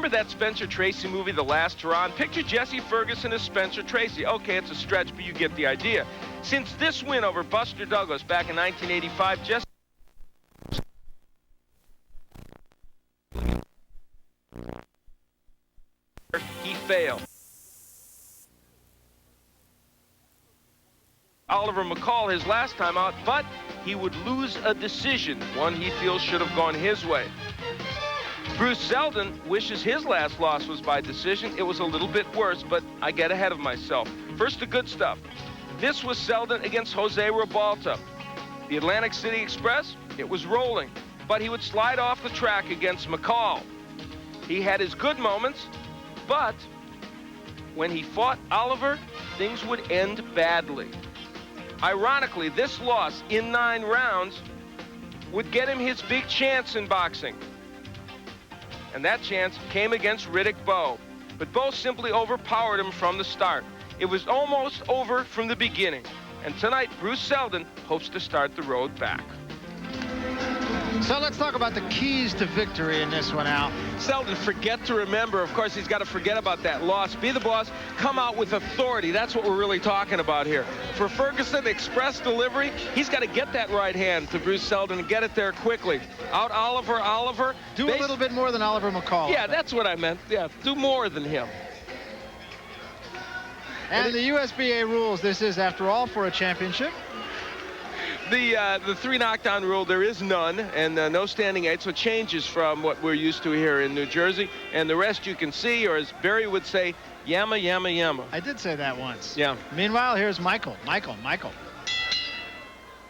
Remember that Spencer Tracy movie, The Last Hurrah? Picture Jesse Ferguson as Spencer Tracy. Okay, it's a stretch, but you get the idea. Since this win over Buster Douglas back in 1985, Jesse he failed. Oliver McCall his last time out, but he would lose a decision, one he feels should have gone his way. Bruce Seldon wishes his last loss was by decision. It was a little bit worse, but I get ahead of myself. First, the good stuff. This was Seldon against Jose Ribalta. The Atlantic City Express, it was rolling, but he would slide off the track against McCall. He had his good moments, but when he fought Oliver, things would end badly. Ironically, this loss in 9 rounds would get him his big chance in boxing. And that chance came against Riddick Bowe. But Bowe simply overpowered him from the start. It was almost over from the beginning. And tonight, Bruce Seldon hopes to start the road back. So let's talk about the keys to victory in this one, Al. Seldon, forget to remember. Of course, he's got to forget about that loss. Be the boss. Come out with authority. That's what we're really talking about here. For Ferguson, express delivery, he's got to get that right hand to Bruce Seldon and get it there quickly. Out Oliver. Do a little bit more than Oliver McCall. Yeah, that's what I meant. Yeah, do more than him. And the USBA rules, this is, after all, for a championship. The 3 knockdown rule, there is none, and no standing 8, so it changes from what we're used to here in New Jersey. And the rest you can see, or as Barry would say, yamma, yamma, yamma. I did say that once. Yeah. Meanwhile, here's Michael.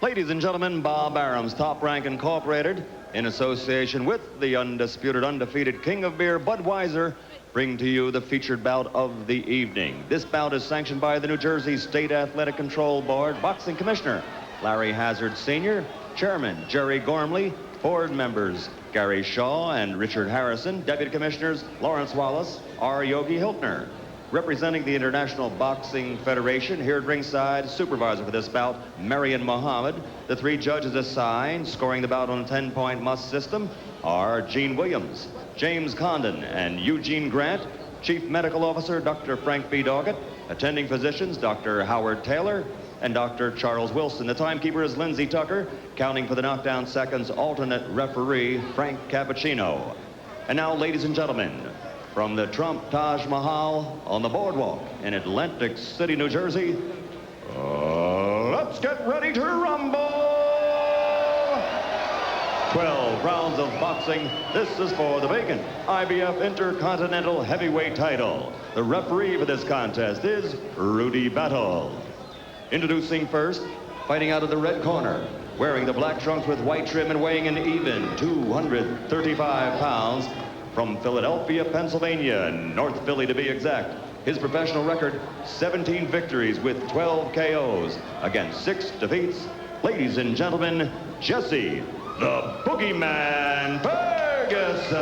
Ladies and gentlemen, Bob Arum's Top Rank Incorporated, in association with the undisputed, undefeated King of Beer, Budweiser, bring to you the featured bout of the evening. This bout is sanctioned by the New Jersey State Athletic Control Board, Boxing Commissioner Larry Hazard Sr., Chairman Jerry Gormley, Board members Gary Shaw and Richard Harrison, Deputy Commissioners Lawrence Wallace, R. Yogi Hiltner. Representing the International Boxing Federation, here at ringside, supervisor for this bout, Marion Mohammed. The 3 judges assigned, scoring the bout on a 10-point must system, are Gene Williams, James Condon, and Eugene Grant. Chief Medical Officer, Dr. Frank B. Doggett. Attending physicians, Dr. Howard Taylor and Dr. Charles Wilson. The timekeeper is Lindsey Tucker. Counting for the knockdown seconds, alternate referee, Frank Cappuccino. And now, ladies and gentlemen, from the Trump Taj Mahal on the boardwalk in Atlantic City, New Jersey, let's get ready to rumble! 12 rounds of boxing. This is for the vacant IBF Intercontinental Heavyweight title. The referee for this contest is Rudy Battle. Introducing first, fighting out of the red corner, wearing the black trunks with white trim and weighing an even 235 pounds, from Philadelphia, Pennsylvania, North Philly to be exact. His professional record, 17 victories with 12 KOs against 6 defeats. Ladies and gentlemen, Jesse the Boogeyman Ferguson.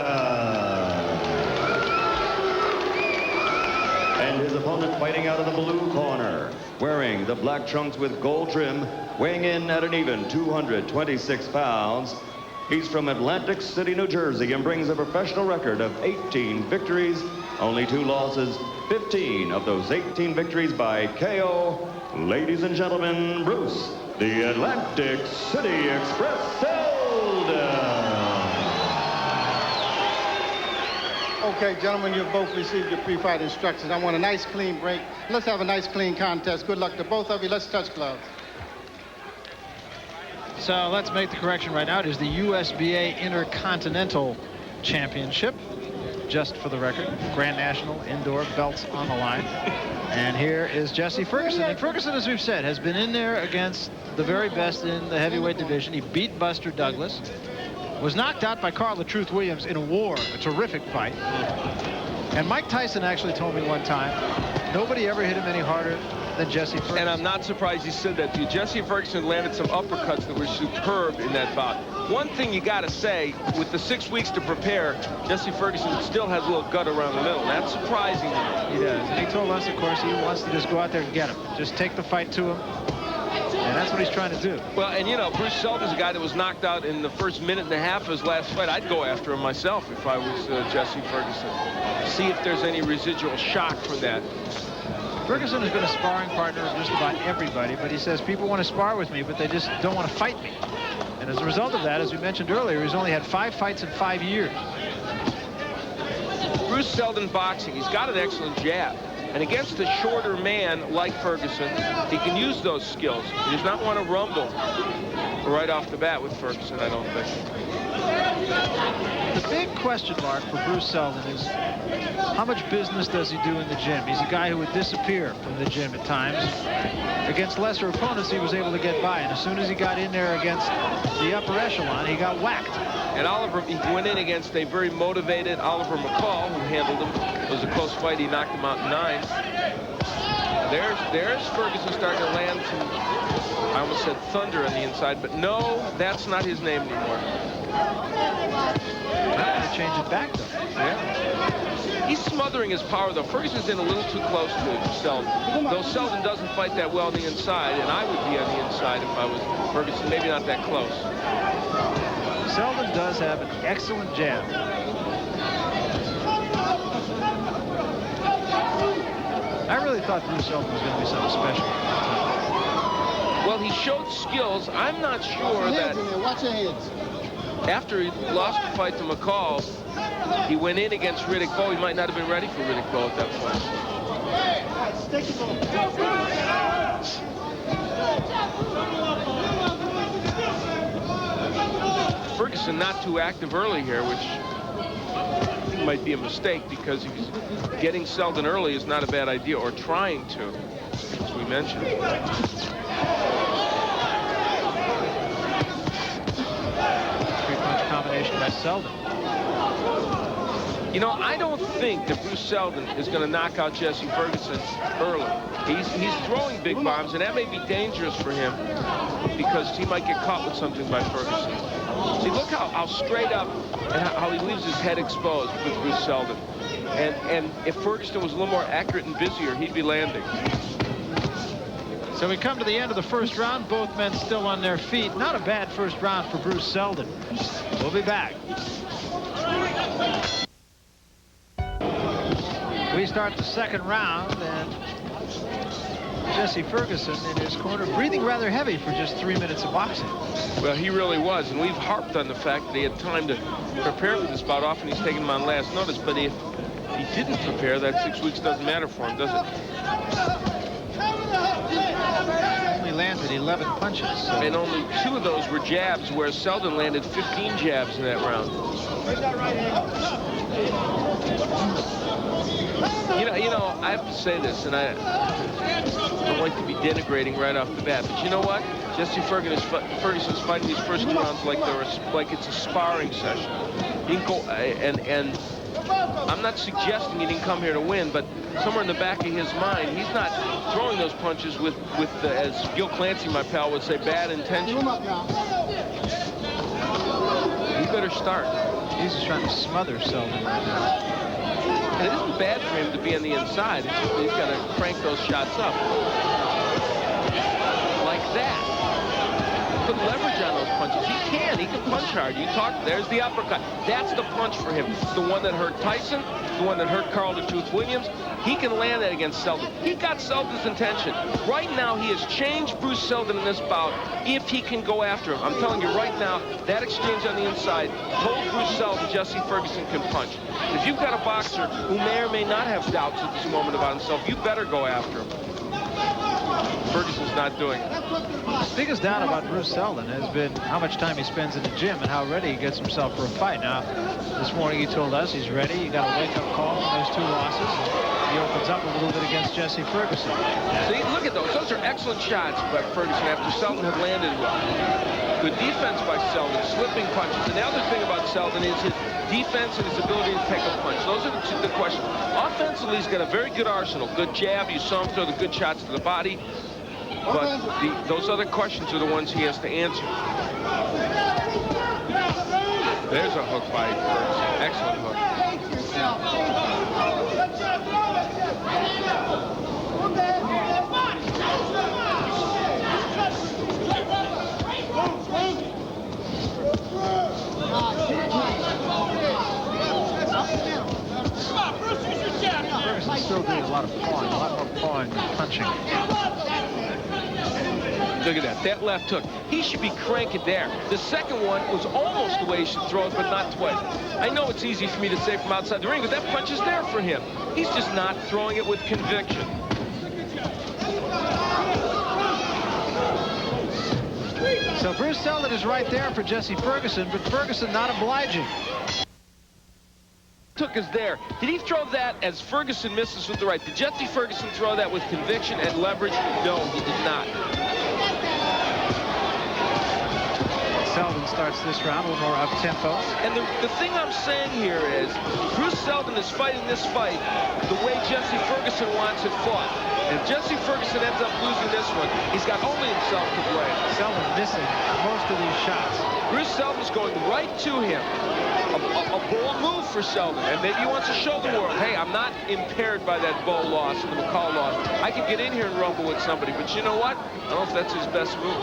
And his opponent fighting out of the blue corner, wearing the black trunks with gold trim, weighing in at an even 226 pounds. He's from Atlantic City, New Jersey, and brings a professional record of 18 victories, only 2 losses, 15 of those 18 victories by KO. Ladies and gentlemen, Bruce, the Atlantic City Express Seldon. Okay, gentlemen, you've both received your pre-fight instructions. I want a nice, clean break. Let's have a nice, clean contest. Good luck to both of you. Let's touch gloves. So let's make the correction right now. It is the USBA Intercontinental Championship, just for the record. Grand National indoor belts on the line. And here is Jesse Ferguson. And Ferguson, as we've said, has been in there against the very best in the heavyweight division. He beat Buster Douglas, was knocked out by Carl the Truth Williams in a war, a terrific fight. And Mike Tyson actually told me one time, nobody ever hit him any harder than Jesse Ferguson. And I'm not surprised he said that to you. Jesse Ferguson landed some uppercuts that were superb in that bout. One thing you got to say, with the 6 weeks to prepare, Jesse Ferguson still has a little gut around the middle. That's surprising to me. He does. And he told us, of course, he wants to just go out there and get him. Just take the fight to him. And that's what he's trying to do. Well, and you know, Bruce Seldon's a guy that was knocked out in the first minute and a half of his last fight. I'd go after him myself if I was Jesse Ferguson. See if there's any residual shock from that. Ferguson has been a sparring partner of just about everybody, but he says people want to spar with me, but they just don't want to fight me. And as a result of that, as we mentioned earlier, he's only had 5 fights in 5 years. Bruce Seldon boxing, he's got an excellent jab. And against a shorter man like Ferguson, he can use those skills. He does not want to rumble right off the bat with Ferguson, I don't think. The big question mark for Bruce Seldon is how much business does he do in the gym? He's a guy who would disappear from the gym at times. Against lesser opponents, he was able to get by. And as soon as he got in there against the upper echelon, he got whacked. And Oliver, he went in against a very motivated Oliver McCall, who handled him. It was a close fight. He knocked him out in 9. There's Ferguson starting to land some, I almost said thunder on the inside, but no, that's not his name anymore. I'm going to change it back, though. Yeah. He's smothering his power, though. Ferguson's in a little too close to Seldon. Though Seldon doesn't fight that well on the inside, and I would be on the inside if I was Ferguson. Maybe not that close. Seldon does have an excellent jab. I really thought Bruce Seldon was going to be something special. Well, he showed skills. I'm not sure that Watch your heads. After he lost the fight to McCall, he went in against Riddick Bowe. He might not have been ready for Riddick Bowe at that point. Ferguson not too active early here, which I think might be a mistake, because he's getting Seldon early is not a bad idea, or trying to, as we mentioned. Three-punch combination by Seldon. You know, I don't think that Bruce Seldon is going to knock out Jesse Ferguson early. He's throwing big bombs, and that may be dangerous for him because he might get caught with something by Ferguson. See, look how straight up and how he leaves his head exposed with Bruce Seldon. And if Ferguson was a little more accurate and busier, he'd be landing. So we come to the end of the first round. Both men still on their feet. Not a bad first round for Bruce Seldon. We'll be back. We start the second round, and Jesse Ferguson in his corner, breathing rather heavy for just 3 minutes of boxing. Well, he really was, and we've harped on the fact that he had time to prepare for this bout. Often he's taken him on last notice, but if he didn't prepare, that 6 weeks doesn't matter for him, does it? Only landed 11 punches. So. And only 2 of those were jabs, whereas Seldon landed 15 jabs in that round. You know, I have to say this, and I don't like to be denigrating right off the bat, but you know what? Jesse Ferguson's fighting these first 2 rounds like it's a sparring session. He can go, and I'm not suggesting he didn't come here to win, but somewhere in the back of his mind, he's not throwing those punches with as Gil Clancy, my pal, would say, bad intention. He better start. He's just trying to smother Seldon right now. And it isn't bad for him to be on the inside. He's got to crank those shots up. Like that. Put leverage on those punches. He can punch hard. There's the uppercut. That's the punch for him. The one that hurt Tyson, the one that hurt Carl the Tooth Williams. He can land that against Seldon. He got Seldon's attention. Right now, he has changed Bruce Seldon in this bout if he can go after him. I'm telling you right now, that exchange on the inside told Bruce Seldon Jesse Ferguson can punch. If you've got a boxer who may or may not have doubts at this moment about himself, you better go after him. Ferguson's not doing it. The biggest doubt about Bruce Seldon has been how much time he spends in the gym and how ready he gets himself for a fight. Now, this morning he told us he's ready. He got a wake-up call from those 2 losses. He opens up a little bit against Jesse Ferguson. See, look at those. Those are excellent shots by Ferguson after Seldon had landed well. Good defense by Seldon, slipping punches. And the other thing about Seldon is his defense and his ability to take a punch. Those are the questions. Offensively, he's got a very good arsenal. Good jab. You saw him throw the good shots to the body. But those other questions are the ones he has to answer. There's a hook by Ferguson. Excellent hook. still doing a lot of pawing, a lot more pawing than punching. Look at that. That left hook. He should be cranking there. The second one was almost the way he should throw it, but not twice. I know it's easy for me to say from outside the ring, but that punch is there for him. He's just not throwing it with conviction. So Bruce Seldon is right there for Jesse Ferguson, but Ferguson not obliging. Hook is there. Did he throw that as Ferguson misses with the right? Did Jesse Ferguson throw that with conviction and leverage? No, he did not. Seldon starts this round a little more up-tempo. And the thing I'm saying here is Bruce Seldon is fighting this fight the way Jesse Ferguson wants it fought. And if Jesse Ferguson ends up losing this one, he's got only himself to blame. Seldon missing most of these shots. Bruce Seldon's going right to him. A bold move for Seldon, and maybe he wants to show the world, hey, I'm not impaired by that Bow loss and the McCall loss. I can get in here and rumble with somebody, but you know what? I don't know if that's his best move.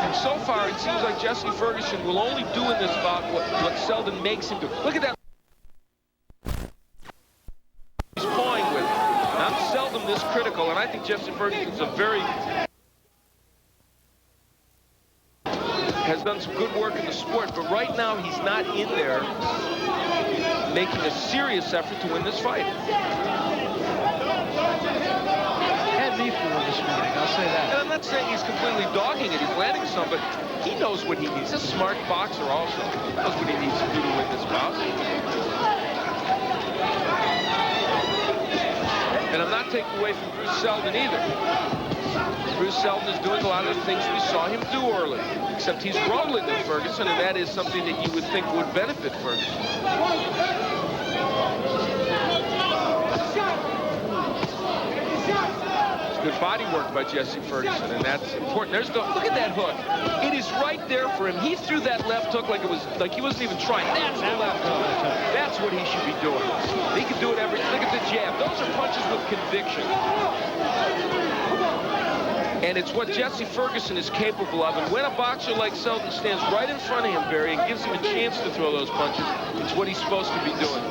And so far, it seems like Jesse Ferguson will only do in this bout what Seldon makes him do. Look at that. He's pawing with it. I'm seldom this critical, and I think Jesse Ferguson's has done some good work in the sport, but right now he's not in there making a serious effort to win this fight. Had me fooled this morning, I'll say that. And I'm not saying he's completely dogging it. He's landing some, but he knows what he needs. He's a smart boxer also. He knows what he needs to do to win this bout. And I'm not taking away from Bruce Seldon either. Bruce Seldon is doing a lot of the things we saw him do early, except he's rolling with Ferguson, and that is something that you would think would benefit Ferguson. It's good body work by Jesse Ferguson, and that's important. Look at that hook. It is right there for him. He threw that left hook like he wasn't even trying. That's the left hook. That's what he should be doing. He can do it every. Look at the jab. Those are punches with conviction. And it's what Jesse Ferguson is capable of. And when a boxer like Seldon stands right in front of him, Barry, and gives him a chance to throw those punches, it's what he's supposed to be doing.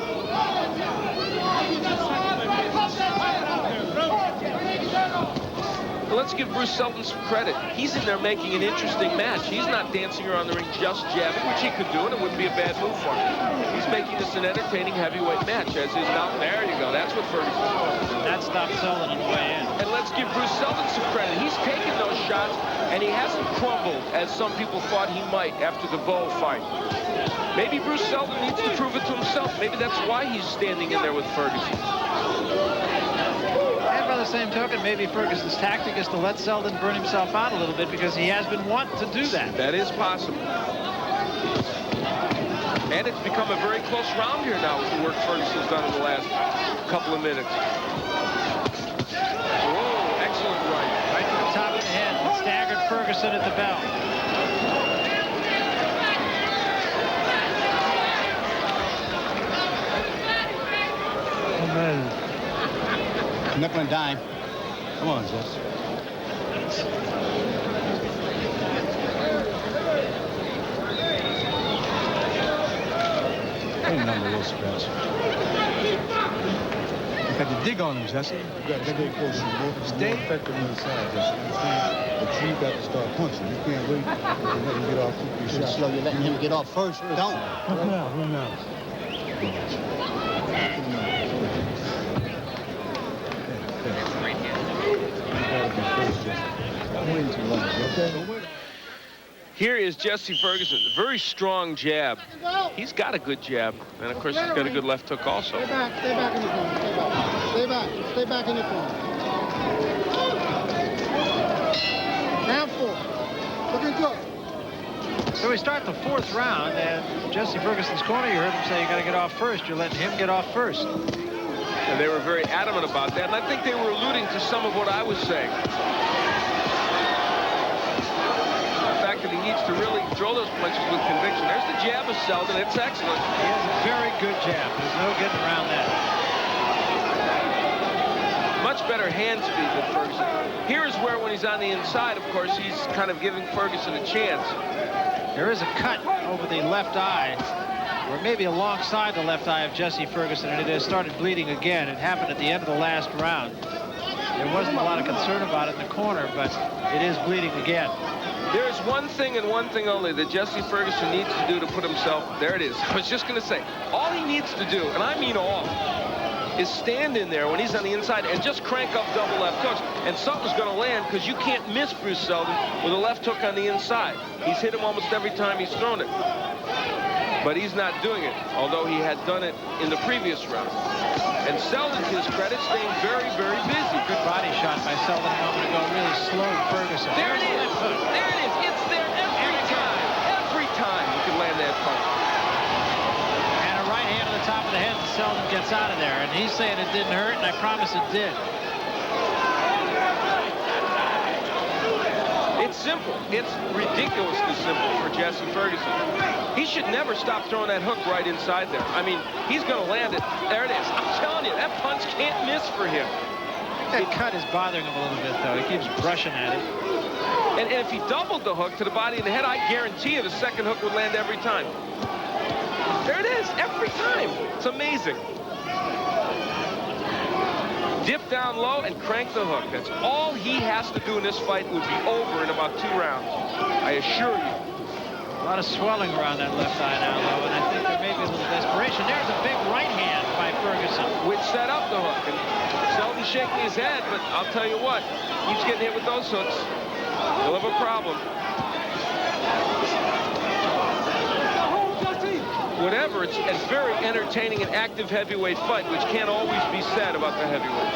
But let's give Bruce Seldon some credit. He's in there making an interesting match. He's not dancing around the ring just jabbing, which he could do, and it wouldn't be a bad move for him. He's making this an entertaining heavyweight match, as is now. There you go. That's what Ferguson's supposed to do. That stopped Seldon on the way in. And let's give Bruce Seldon some credit. He's taken those shots, and he hasn't crumbled as some people thought he might after the Bow fight. Maybe Bruce Seldon needs to prove it to himself. Maybe that's why he's standing in there with Ferguson. And by the same token, maybe Ferguson's tactic is to let Seldon burn himself out a little bit because he has been wanting to do that. That is possible. And it's become a very close round here now with the work Ferguson's done in the last couple of minutes. Whoa, excellent right. Right to the top of the head. Staggered Ferguson at the bell. Nickel and dime. Come on, Jess. Ain't another little scratch. You got to dig on him, Jesse. You got to stay close. Stay effective on the side, Jesse. But you got to start punching. You can't wait to let him get off. You should slow. You're letting him get off first. Don't. Run now. Here is Jesse Ferguson, a very strong jab. He's got a good jab, and of course he's got a good left hook also. Stay back in the corner. Stay back in the corner. Round 4. Looking good. So we start the 4th round, and Jesse Ferguson's corner, you heard him say you got to get off first. You're letting him get off first. And they were very adamant about that, and I think they were alluding to some of what I was saying. The fact that he needs to really throw those punches with conviction. There's the jab of Seldon. It's excellent. He has a very good jab. There's no getting around that. Much better hand speed than Ferguson. Here is where, when he's on the inside, of course, he's kind of giving Ferguson a chance. There is a cut over the left eye or maybe alongside the left eye of Jesse Ferguson, and it has started bleeding again. It happened at the end of the last round. There wasn't a lot of concern about it in the corner, but it is bleeding again. There is one thing and one thing only that Jesse Ferguson needs to do to put himself, there it is. I was just going to say, all he needs to do, and I mean all, is stand in there when he's on the inside and just crank up double left hooks, and something's going to land, because you can't miss Bruce Seldon with a left hook on the inside. He's hit him almost every time he's thrown it. But he's not doing it, although he had done it in the previous round. And Seldon, to his credit, staying very, very busy. Good body shot by Seldon a moment ago. Really slowed Ferguson. There it is. There it is. It's there every time. Every time you can land that punch. And a right hand on the top of the head, and Seldon gets out of there. And he's saying it didn't hurt, and I promise it did. It's simple. It's ridiculously simple for Jesse Ferguson. He should never stop throwing that hook right inside there. I mean, he's going to land it. There it is. I'm telling you, that punch can't miss for him. That cut is bothering him a little bit, though. He keeps brushing at it. And if he doubled the hook to the body and the head, I guarantee you the second hook would land every time. There it is, every time. It's amazing. Dip down low and crank the hook. That's all he has to do in this fight. It would be over in about 2 rounds. I assure you. A lot of swelling around that left eye now, though, and I think there may be a little desperation. There's a big right hand by Ferguson, which set up the hook. And Seldon's shaking his head, but I'll tell you what, keeps getting hit with those hooks. He'll have a problem. Whatever, it's a very entertaining and active heavyweight fight, which can't always be said about the heavyweight.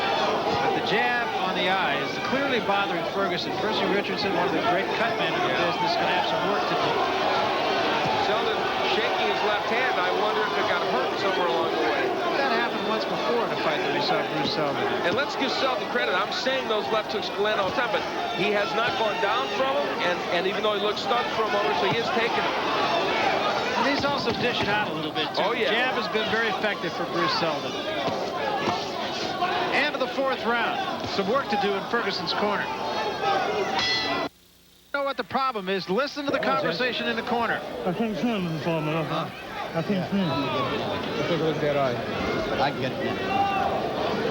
But the jab on the eye is clearly bothering Ferguson. Percy Richardson, one of the great cut men in the business, going to have some work to do. Seldon shaking his left hand. I wonder if it got hurt somewhere along the way. That happened once before in a fight that we saw Bruce Seldon. And let's give Seldon credit. I'm saying those left hooks can land all the time, but he has not gone down from them, and even though he looks stunned for a moment, so he is taking them. And he's also dishing out a little bit, too. Oh, yeah. The jab has been very effective for Bruce Seldon. And to the 4th round. Some work to do in Ferguson's corner. You know what the problem is? Listen to the conversation in the corner. I can't see him for a minute. I can't see him. Take a look at that eye. I can get it.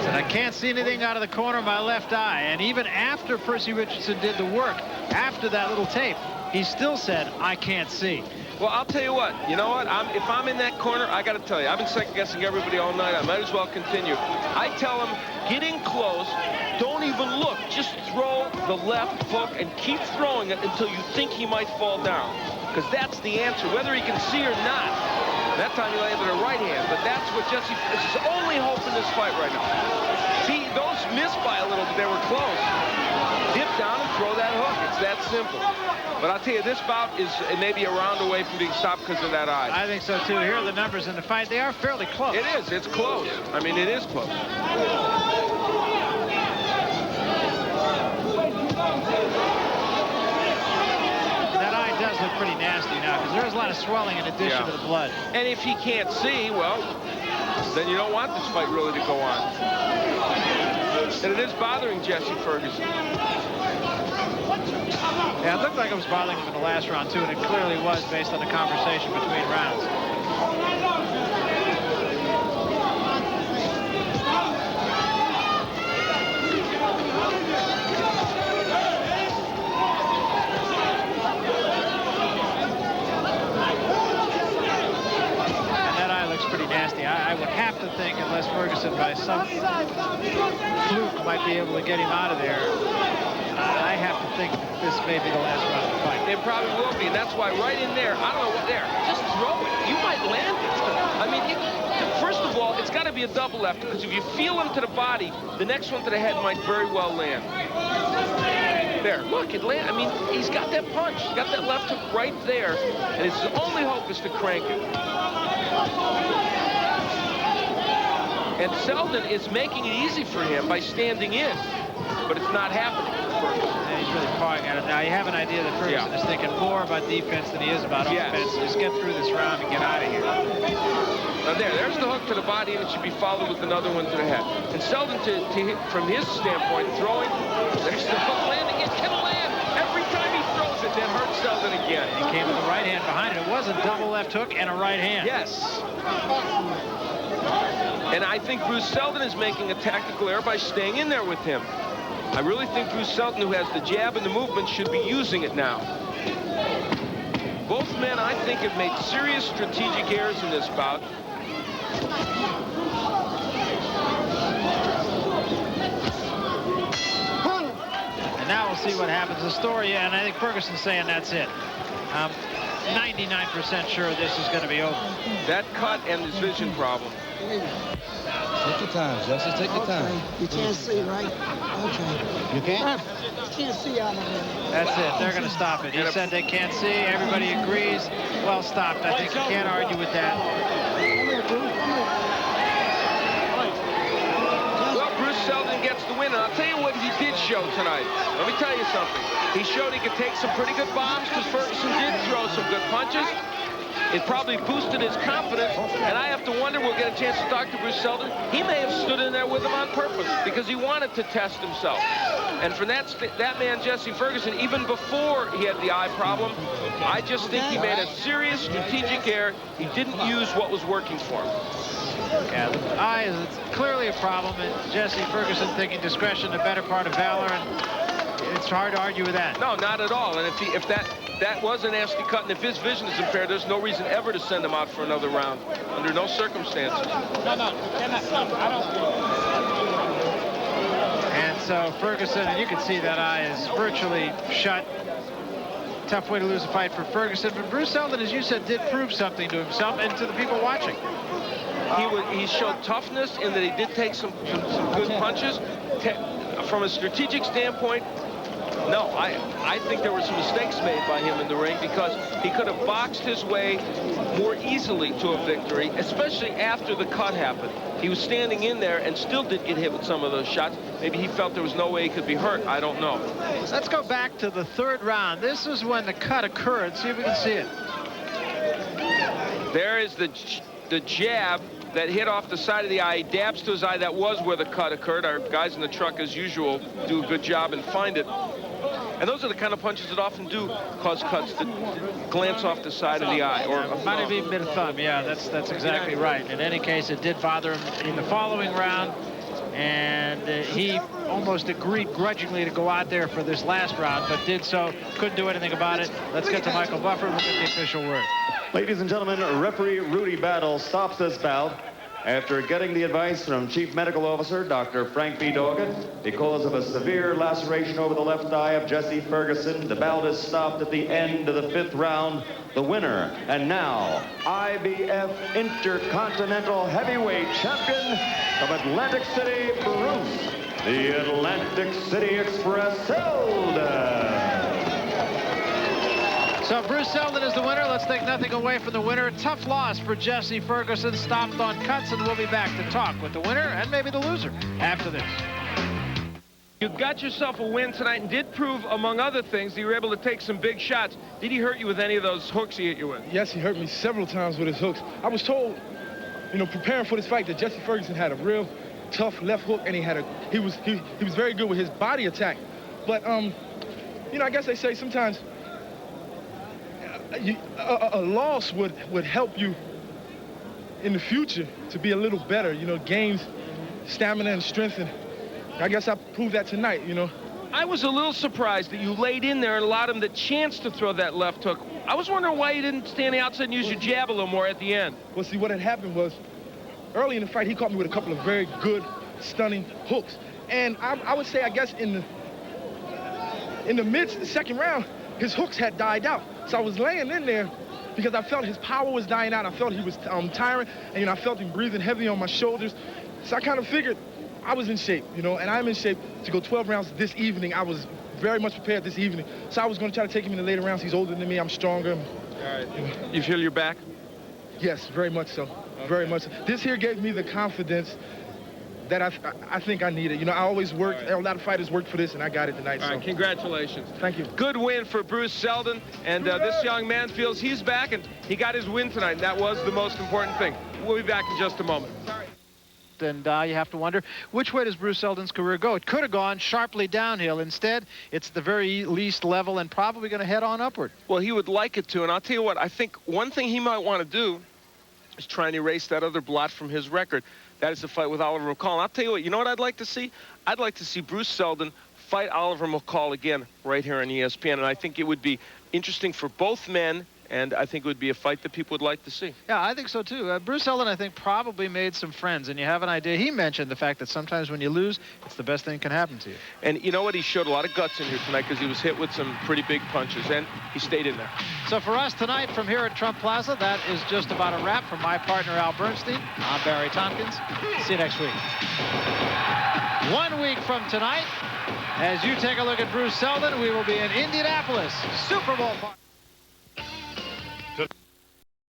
And I can't see anything out of the corner of my left eye. And even after Percy Richardson did the work, after that little tape, he still said, I can't see. Well, I'll tell you what. You know what? If I'm in that corner, I got to tell you, I've been second-guessing everybody all night. I might as well continue. I tell him, get in close. Don't even look. Just throw the left hook and keep throwing it until you think he might fall down. Because that's the answer, whether he can see or not. That time he landed a right hand, but that's what Jesse, it's his only hope in this fight right now. See, those missed by a little bit, they were close. Dip down and throw that hook, it's that simple. But I'll tell you, this bout is maybe a round away from being stopped because of that eye. I think so, too. Here are the numbers in the fight. They are fairly close. It is, it's close. I mean, it is close. Does look pretty nasty now because there's a lot of swelling in addition to the blood. And if he can't see, well, then you don't want this fight really to go on. And it is bothering Jesse Ferguson. Yeah, it looked like it was bothering him in the last round too, and it clearly was based on the conversation between rounds. Pretty nasty. I would have to think, unless Ferguson by some fluke might be able to get him out of there, I have to think that this may be the last round of the fight. It probably will be, and that's why right in there, I don't know what there, just throw it. You might land it. I mean, first of all, it's got to be a double left, because if you feel him to the body, the next one to the head might very well land. There, look, it landed. I mean, he's got that punch. He's got that left hook right there, and his only hope is to crank it. And Seldon is making it easy for him by standing in, but it's not happening for Ferguson. Yeah, he's really pawing at it now. You have an idea that Ferguson is thinking more about defense than he is about offense. Just get through this round and get out of here. Now there's the hook to the body, and it should be followed with another one to the head. And Seldon, from his standpoint, throwing, there's the hook landing. It can land. Every time he throws it, that hurts Seldon again. He came with a right hand behind it. It was a double left hook and a right hand. Yes. And I think Bruce Seldon is making a tactical error by staying in there with him. I really think Bruce Seldon, who has the jab and the movement, should be using it now. Both men, I think, have made serious strategic errors in this bout. And now we'll see what happens. Astoria, and I think Ferguson's saying that's it. 99% sure this is going to be over. That cut and his vision problem. Take your time, Jesse. Take your time. You can't see, right? Okay. You can't? You can't see out of there. That's it. They're going to stop it. He said they can't see. Everybody agrees. Well stopped. I think you can't argue with that. Well, Bruce Seldon gets the win. And I'll tell you what he did show tonight. Let me tell you something. He showed he could take some pretty good bombs because Ferguson did throw some good punches. It probably boosted his confidence, and I have to wonder, we'll get a chance to talk to Bruce Seldon. He may have stood in there with him on purpose because he wanted to test himself. And for that man, Jesse Ferguson, even before he had the eye problem, I just think he made a serious strategic error. He didn't use what was working for him. Yeah, the eye is clearly a problem, and Jesse Ferguson thinking discretion the better part of valor, and it's hard to argue with that. No, not at all. And if that was a nasty cut, and if his vision is impaired, there's no reason ever to send him out for another round, under no circumstances. And so Ferguson, and you can see that eye is virtually shut. Tough way to lose a fight for Ferguson, but Bruce Seldon, as you said, did prove something to himself and to the people watching. He showed toughness in that he did take some good punches. From a strategic standpoint, no, I think there were some mistakes made by him in the ring because he could have boxed his way more easily to a victory, especially after the cut happened. He was standing in there and still did get hit with some of those shots. Maybe he felt there was no way he could be hurt. I don't know. Let's go back to the third round. This is when the cut occurred. See if we can see it. There is the jab that hit off the side of the eye. He dabs to his eye. That was where the cut occurred. Our guys in the truck, as usual, do a good job and find it. And those are the kind of punches that often do cause cuts that glance off the side of the eye. Or might have even been a thumb. Yeah, that's exactly right. In any case, it did bother him in the following round. And he almost agreed grudgingly to go out there for this last round, but did so. Couldn't do anything about it. Let's get to Michael Buffer. We'll get the official word. Ladies and gentlemen, referee Rudy Battle stops this bout after getting the advice from Chief Medical Officer Dr. Frank B. Doggett. Because of a severe laceration over the left eye of Jesse Ferguson, the bout is stopped at the end of the 5th round. The winner, and now IBF Intercontinental Heavyweight Champion of Atlantic City, Bruce, the Atlantic City Express, Seldon. So Bruce Seldon is the winner. Let's take nothing away from the winner. Tough loss for Jesse Ferguson, stopped on cuts, and we'll be back to talk with the winner and maybe the loser after this. You got yourself a win tonight and did prove, among other things, that you were able to take some big shots. Did he hurt you with any of those hooks he hit you with? Yes, he hurt me several times with his hooks. I was told, preparing for this fight, that Jesse Ferguson had a real tough left hook, and he was very good with his body attack. But I guess they say sometimes a loss would help you in the future to be a little better. Gains stamina and strength, and I guess I proved that tonight. I was a little surprised that you laid in there and allowed him the chance to throw that left hook. I was wondering why you didn't stand the outside and use your jab a little more at the end. Well, see, what had happened was early in the fight, he caught me with a couple of very good, stunning hooks. And I would say, I guess, in the mid-second round, his hooks had died out. So I was laying in there because I felt his power was dying out. I felt he was tiring, and I felt him breathing heavy on my shoulders. So I kind of figured I was in shape, and I'm in shape to go 12 rounds this evening. I was very much prepared this evening. So I was going to try to take him in the later rounds. He's older than me. I'm stronger. All right. You feel you're back? Yes, very much so. Okay. Very much so. This here gave me the confidence that I think I needed. I always worked. Right. A lot of fighters worked for this, and I got it tonight. All right, congratulations. Thank you. Good win for Bruce Seldon, and this young man feels he's back, and he got his win tonight, and that was the most important thing. We'll be back in just a moment. Sorry. and you have to wonder, which way does Bruce Seldon's career go? It could have gone sharply downhill. Instead, it's the very least level and probably going to head on upward. Well, he would like it to, and I'll tell you what, I think one thing he might want to do is try and erase that other blot from his record. That is the fight with Oliver McCall. And I'll tell you what, you know what I'd like to see? I'd like to see Bruce Seldon fight Oliver McCall again right here on ESPN, and I think it would be interesting for both men, and I think it would be a fight that people would like to see. Yeah, I think so, too. Bruce Seldon, I think, probably made some friends, and you have an idea. He mentioned the fact that sometimes when you lose, it's the best thing that can happen to you. And you know what? He showed a lot of guts in here tonight because he was hit with some pretty big punches, and he stayed in there. So for us tonight from here at Trump Plaza, that is just about a wrap. For my partner, Al Bernstein, I'm Barry Tompkins. See you next week. 1 week from tonight, as you take a look at Bruce Seldon, we will be in Indianapolis, Super Bowl party.